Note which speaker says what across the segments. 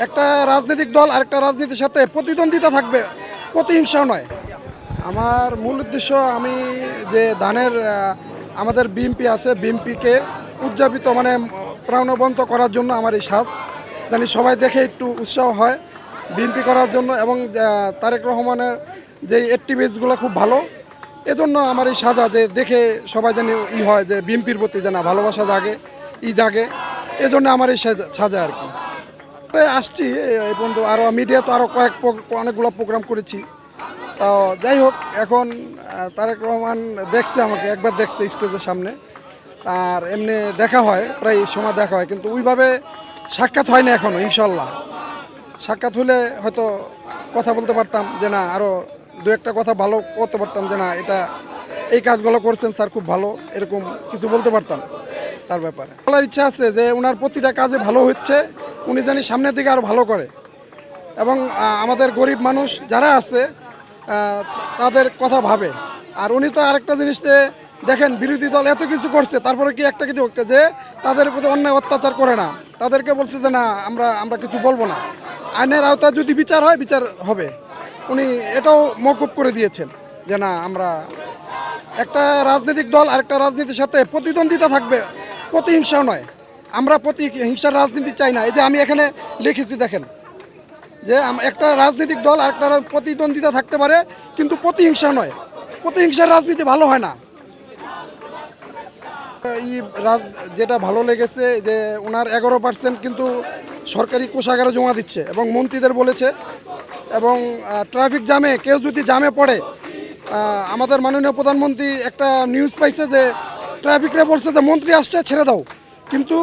Speaker 1: একটা রাজনৈতিক দল আরেকটা রাজনীতির সাথে প্রতিদ্বন্দ্বিতা থাকবে, প্রতিহিংসা নয়। আমার মূল উদ্দেশ্য আমি যে ধানের আমাদের বিএমপি আছে, বিএমপিকে উদযাপিত মানে প্রাণবন্ত করার জন্য আমার এই সাজ, জানি সবাই দেখে একটু উৎসাহ হয় বিএমপি করার জন্য। এবং তারেক রহমানের যে অ্যাক্টিভিস্টগুলো খুব ভালো, এজন্য আমার এই সাজা, যে দেখে সবাই জানি হয় যে বিএমপির প্রতি যেন ভালোবাসা জাগে, জাগে, এজন্য আমার এই সাজা আর কি। আসছি এই পর্যন্ত, আরও মিডিয়া তো আরও অনেকগুলো প্রোগ্রাম করেছি। তো যাই হোক, এখন তারেক রহমান দেখছে আমাকে, একবার দেখছে স্টেজের সামনে, আর এমনি দেখা হয়, প্রায় সময় দেখা হয়, কিন্তু ওইভাবে সাক্ষাৎ হয় না এখনও। ইনশাল্লাহ সাক্ষাৎ হলে হয়তো কথা বলতে পারতাম, যে না আরও দু একটা কথা ভালো করতে পারতাম, যে না এটা এই কাজগুলো করছেন স্যার খুব ভালো, এরকম কিছু বলতে পারতাম তার ব্যাপারে। বলার ইচ্ছা আছে যে ওনার প্রতিটা কাজে ভালো হচ্ছে, উনি জানি সামনের দিকে আরও ভালো করে, এবং আমাদের গরিব মানুষ যারা আছে তাদের কথা ভাবে। আর উনি তো আরেকটা জিনিস দেখেন, বিরোধী দল এত কিছু করছে, তারপরে কি একটা কিছু যে তাদের প্রতি অন্যায় অত্যাচার করে না, তাদেরকে বলছে যে না আমরা কিছু বলবো না, আইনের আওতায় যদি বিচার হয় বিচার হবে। উনি এটাও মওকুফ করে দিয়েছেন যে না, আমরা একটা রাজনৈতিক দল আরেকটা রাজনীতির সাথে প্রতিদ্বন্দ্বিতা থাকবে, প্রতিহিংসা নয়। আমরা প্রতিহিংসার রাজনীতি চাই না। এই যে আমি এখানে লিখেছি দেখেন, যে একটা রাজনৈতিক দল আরেকটা প্রতিদ্বন্দ্বিতা থাকতে পারে, কিন্তু প্রতিহিংসা নয়। প্রতিহিংসার রাজনীতি ভালো হয় না। যেটা ভালো লেগেছে যে ওনার 11% কিন্তু সরকারি কোষাগারে জমা দিচ্ছে, এবং মন্ত্রীদের বলেছে। এবং ট্রাফিক জ্যামে কেউ যদি জ্যামে পড়ে, আমাদের মাননীয় প্রধানমন্ত্রী একটা নিউজ পাইছে যে ট্রাফিকরা বলছে যে মন্ত্রী আসছে ছেড়ে দাও, কিন্তু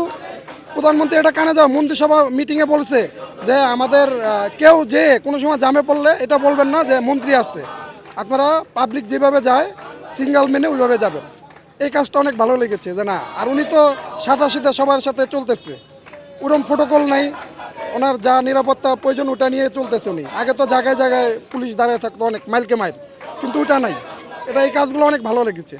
Speaker 1: প্রধানমন্ত্রী এটা কানে যাও, মন্ত্রিসভা মিটিংয়ে বলছে যে আমাদের কেউ যে কোনো সময় জ্যামে পড়লে এটা বলবেন না যে মন্ত্রী আসছে, আপনারা পাবলিক যেভাবে যায় সিঙ্গেল মেনে ওইভাবে যাবেন। এই কাজটা অনেক ভালো লেগেছে যে না। আর উনি তো সাথে সবার সাথে চলতেছে, ওরম প্রোটোকল নাই, ওনার যা নিরাপত্তা প্রয়োজন ওটা নিয়ে চলতেছে উনি। আগে তো জায়গায় জায়গায় পুলিশ দাঁড়িয়ে থাকতো অনেক মাইলকে মাইল, কিন্তু ওটা নাই। এই কাজগুলো অনেক ভালো লেগেছে।